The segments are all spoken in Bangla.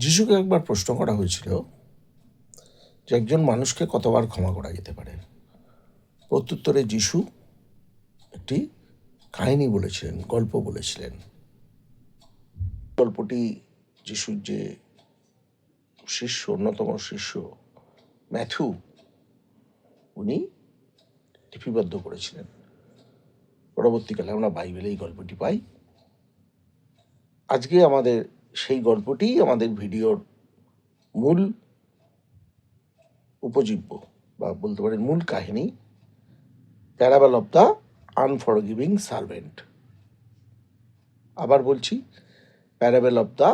যিশুকে একবার প্রশ্ন করা হয়েছিল যে একজন মানুষকে কতবার ক্ষমা করা যেতে পারে। প্রত্যুত্তরে যিশু একটি কাহিনী বলেছিলেন, গল্প বলেছিলেন। গল্পটি যিশুর যে শিষ্য, অন্যতম শিষ্য ম্যাথু, উনি লিপিবদ্ধ করেছিলেন। পরবর্তীকালে আমরা বাইবেলে এই গল্পটি পাই। আজকে আমাদের সেই গল্পটি আমাদের ভিডিওর মূল উপজীব্য বা বলতে পারেন মূল কাহিনী, parable of the unforgiving servant. আবার বলছি, parable of the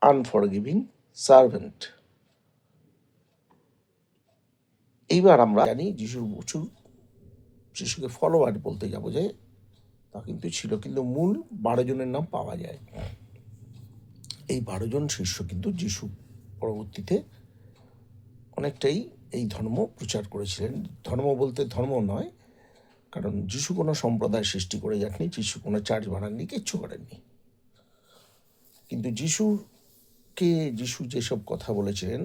unforgiving servant. এইবার আমরা জানি যিশুকে ফলোয়ার বলতে যাবো যে তা কিন্তু ছিল, কিন্তু মূল 12 জনের নাম পাওয়া যায়। এই 12 জন শিষ্য কিন্তু যিশু পরবর্তীতে অনেকটাই এই ধর্ম প্রচার করেছিলেন। ধর্ম বলতে ধর্ম নয়, কারণ যিশু কোনো সম্প্রদায় সৃষ্টি করে যাননি, যিশু কোনো চার্চ বানাননি, কিচ্ছু করেননি। কিন্তু যিশু যেসব কথা বলেছিলেন,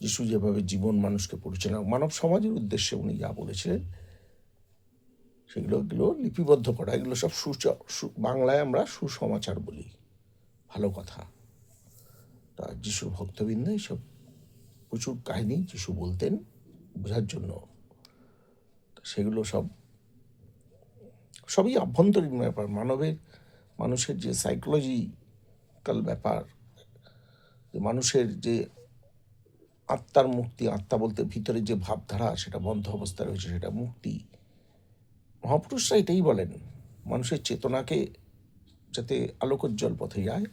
যিশু যেভাবে জীবন মানুষকে পরিচালনা, মানব সমাজের উদ্দেশ্যে উনি যা বলেছিলেন, এগুলো লিপিবদ্ধ করা। এগুলো সব বাংলায় আমরা সুসমাচার বলি, ভালো কথা। তা যিশুর ভক্তবৃন্দ এইসব প্রচুর কাহিনী যিশু বলতেন বোঝার জন্য। সেগুলো সবই আভ্যন্তরীণ ব্যাপার, মানুষের যে সাইকোলজিক্যাল ব্যাপার, যে মানুষের যে আত্মার মুক্তি, আত্মা বলতে ভিতরে যে ভাবধারা সেটা বন্ধ অবস্থা রয়েছে, সেটা মুক্তি। মহাপুরুষরা এটাই বলেন, মানুষের চেতনাকে যাতে আলোকোজ্জ্বল পথে যায়,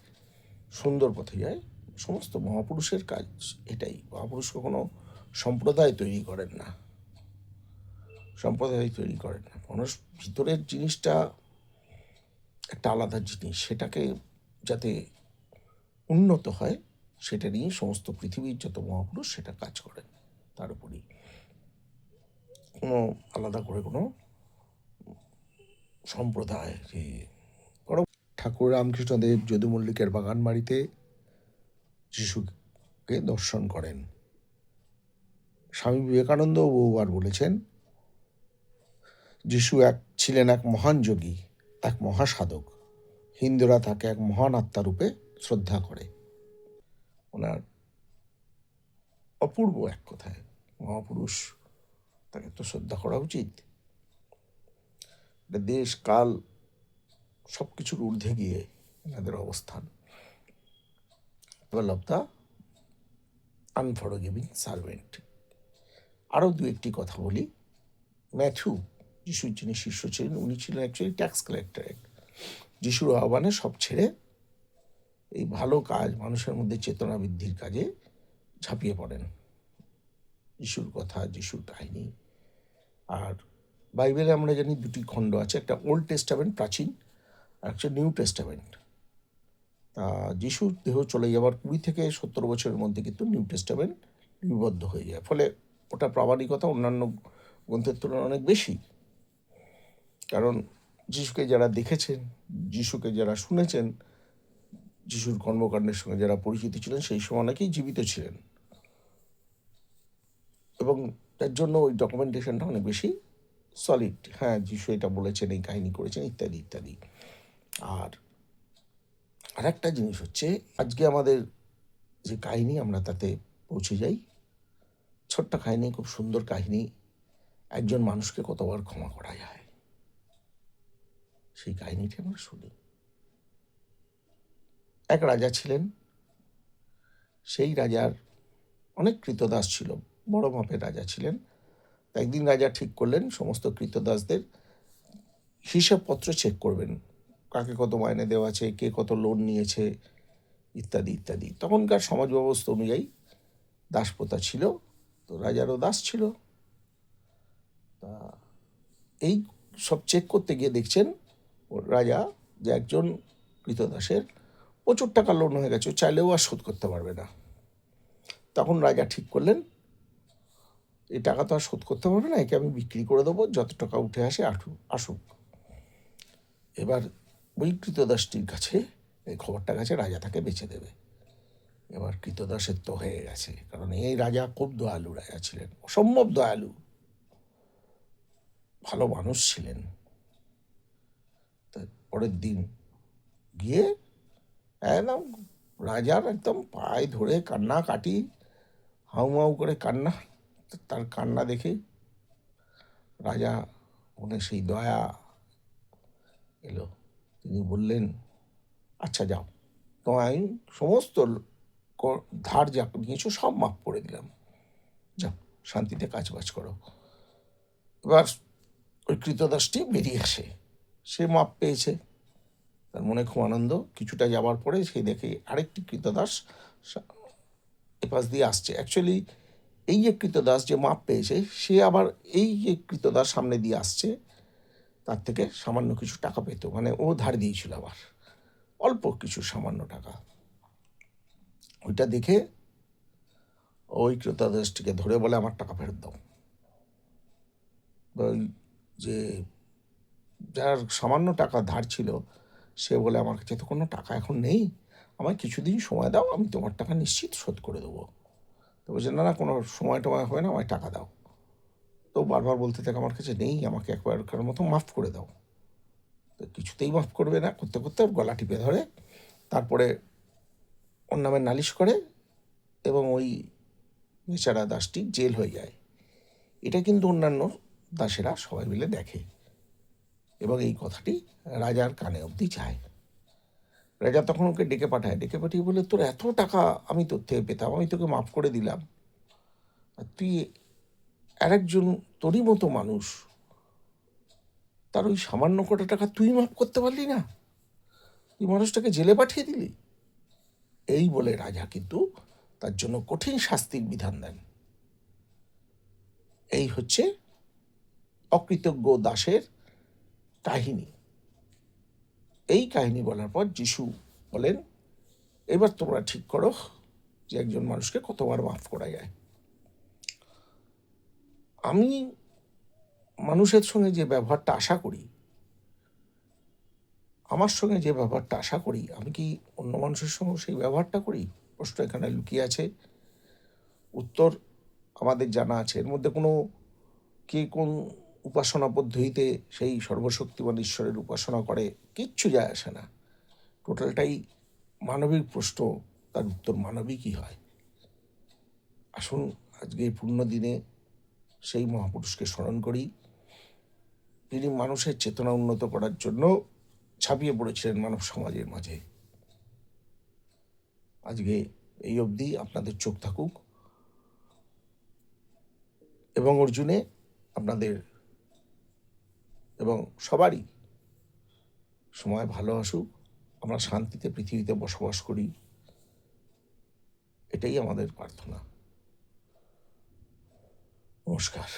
সুন্দর পথে যায়। সমস্ত মহাপুরুষের কাজ এটাই। মহাপুরুষ কখনো সম্প্রদায় তৈরি করেন না, মানুষ ভিতরের জিনিসটা একটা আলাদা জিনিস, সেটাকে যাতে উন্নত হয় সেটা নিয়ে সমস্ত পৃথিবীর যত মহাপুরুষ সেটা কাজ করেন। তার উপরই কোনো আলাদা করে কোনো সম্প্রদায়। ঠাকুর রামকৃষ্ণদেব যদু মল্লিকের বাগান বাড়িতে যিশুকে দর্শন করেন। স্বামী বিবেকানন্দ বহুবার বলেছেন, যিশু ছিলেন এক মহান যোগী, এক মহাসাধক। হিন্দুরা তাকে এক মহান আত্মা রূপে শ্রদ্ধা করে। ওনার অপূর্ব এক কথায় মহাপুরুষ, তাকে তো শ্রদ্ধা করা উচিত। দেশ কাল সব কিছুর ঊর্ধ্বে গিয়ে এনাদের অবস্থান। Of the unforgiving servant. আরও দু একটি কথা বলি। ম্যাথু, যিশুর যিনি শিষ্য ছিলেন, উনি ছিলেন অ্যাকচুয়ালি ট্যাক্স কালেক্টর। যিশুর আহ্বানে সব ছেড়ে এই ভালো কাজ, মানুষের মধ্যে চেতনা বৃদ্ধির কাজে ঝাঁপিয়ে পড়েন। যিশুর কথা, যিশুর কাহিনী। আর বাইবেলে আমরা জানি দুটি খণ্ড আছে, একটা ওল্ড টেস্টামেন্ট প্রাচীন, আর একটা নিউ টেস্টামেন্ট। তা যিশুর দেহ চলে যাওয়ার 20 থেকে 70 বছরের মধ্যে কিন্তু নিউ টেস্টামেন্ট লিপিবদ্ধ হয়ে যায়। ফলে ওটা প্রামাণিকতা অন্যান্য গ্রন্থের তুলনায় অনেক বেশি। কারণ যিশুকে যারা দেখেছেন, যিশুকে যারা শুনেছেন, যিশুর কর্মকাণ্ডের সঙ্গে যারা পরিচিত ছিলেন, সেই সময় অনেকেই জীবিত ছিলেন, এবং তার জন্য ওই ডকুমেন্টেশনটা অনেক বেশি সলিড। হ্যাঁ, যিশু এটা বলেছেন, এই কাহিনী করেছেন, ইত্যাদি ইত্যাদি। আর একটা জিনিস হচ্ছে, আজকে আমাদের যে কাহিনী, আমরা তাতে পৌঁছে যাই। ছোট্ট কাহিনী, খুব সুন্দর কাহিনী, একজন মানুষকে কতবার ক্ষমা করা যায়, সেই কাহিনীটি আমরা শুনি। এক রাজা ছিলেন, সেই রাজার অনেক কৃতদাস ছিল, বড় মাপের রাজা ছিলেন। একদিন রাজা ঠিক করলেন সমস্ত কৃতদাসদের হিসাবপত্র চেক করবেন, কাকে কত মাইনে দেওয়া আছে, কে কত লোন নিয়েছে, ইত্যাদি ইত্যাদি। তখনকার সমাজ ব্যবস্থা অনুযায়ী দাসপ্রথা ছিল, তো রাজারও দাস ছিল। তা এই সব চেক করতে গিয়ে দেখছেন রাজা যে একজন কৃতদাসের প্রচুর টাকা লোন হয়ে গেছে, চাইলেও আর শোধ করতে পারবে না। তখন রাজা ঠিক করলেন, এই টাকা তো আর শোধ করতে পারবে না, একে আমি বিক্রি করে দেবো, যত টাকা উঠে আসে আসুক। এবার ওই কৃতদাসটির কাছে এই খবরটা গেছে, রাজা তাকে বেঁচে দেবে। এবার কৃতদাসের তো হয়ে গেছে, কারণ এই রাজা খুব দয়ালু রাজা ছিলেন, অসম্ভব দয়ালু, ভালো মানুষ ছিলেন। পরের দিন গিয়ে একদম রাজার একদম পায়ে ধরে কান্না কাটি, হাউমাউ করে কান্না। তার কান্না দেখে রাজা মনে সেই দয়া এলো। তিনি বললেন, আচ্ছা যাও, তোমায় সমস্ত ধার যা নিয়েছো সব মাফ করে দিলাম, যাও শান্তিতে কাজবাজ করো। এবার ওই কৃতদাসটি বেরিয়ে আসে, সে মাপ পেয়েছে, তার মনে খুব আনন্দ। কিছুটা যাওয়ার পরে সে দেখে আরেকটি কৃতদাস এপাশ দিয়ে আসছে। অ্যাকচুয়ালি এই যে কৃতদাস যে মাপ পেয়েছে, সে আবার এই যে কৃতদাস সামনে দিয়ে আসছে, তার থেকে সামান্য কিছু টাকা পেত, মানে ও ধার দিয়েছিল আবার অল্প কিছু সামান্য টাকা। ওইটা দেখে ওই কৃতদাসটিকে ধরে বলে, আমার টাকা ফেরত দাও। ওই যে যার সামান্য টাকা ধার ছিল, সে বলে, আমার কাছে তো কোনো টাকা এখন নেই, আমায় কিছুদিন সময় দাও, আমি তোমার টাকা নিশ্চিত শোধ করে দেবো। তো বলছে, না না, কোনো সময় টময় হয় না, আমায় টাকা দাও। তো বারবার বলতে থাকে, আমার কাছে নেই, আমাকে একবারকার মতো মাফ করে দাও। তো কিছুতেই মাফ করবে না, করতে করতে গলা টিপে ধরে, তারপরে ওর নামে নালিশ করে এবং ওই বেচারা দাসটি জেল হয়ে যায়। এটা কিন্তু অন্যান্য দাসেরা সবাই মিলে দেখে এবং এই কথাটি রাজার কানে অবধি যায়। রাজা তখন ওকে ডেকে পাঠিয়ে বলে, তোর এত টাকা আমি তোর থেকে পেতাম, আমি তোকে মাফ করে দিলাম, আর তুই আরেকজন তোরই মতো মানুষ, তার ওই সামান্য কটা টাকা তুই মাফ করতে পারলি না, তুই মানুষটাকে জেলে পাঠিয়ে দিলি। এই বলে রাজা কিন্তু তার জন্য কঠিন শাস্তির বিধান দেন। এই হচ্ছে অকৃতজ্ঞ দাসের কাহিনী। এই কাহিনী বলার পর যিশু বলেন, এবার তোমরা ঠিক করো যে একজন মানুষকে কতবার মাফ করা যায়। আমি মানুষের সঙ্গে যে ব্যবহারটা আশা করি, আমার সঙ্গে যে ব্যবহারটা আশা করি, আমি কি অন্য মানুষের সঙ্গে সেই ব্যবহারটা করি? প্রশ্ন এখানে লুকিয়ে আছে, উত্তর আমাদের জানা আছে। এর মধ্যে কোনো কে কোন উপাসনা পদ্ধতিতে সেই সর্বশক্তিমান ঈশ্বরের উপাসনা করে কিচ্ছু যায় আসে না। টোটালটাই মানবিক প্রশ্ন, তার উত্তর মানবিকই হয়। আসুন আজকে এই পূর্ণ দিনে সেই মহাপুরুষকে স্মরণ করি, তিনি মানুষের চেতনা উন্নত করার জন্য ছাপিয়ে পড়েছিলেন মানব সমাজের মাঝে। আজকে এই অবধি আপনাদের চোখ থাকুক এবং অর্জুনে আপনাদের এবং সবারই সময় ভালো আসুক, আমরা শান্তিতে পৃথিবীতে বসবাস করি, এটাই আমাদের প্রার্থনা। নমস্কার।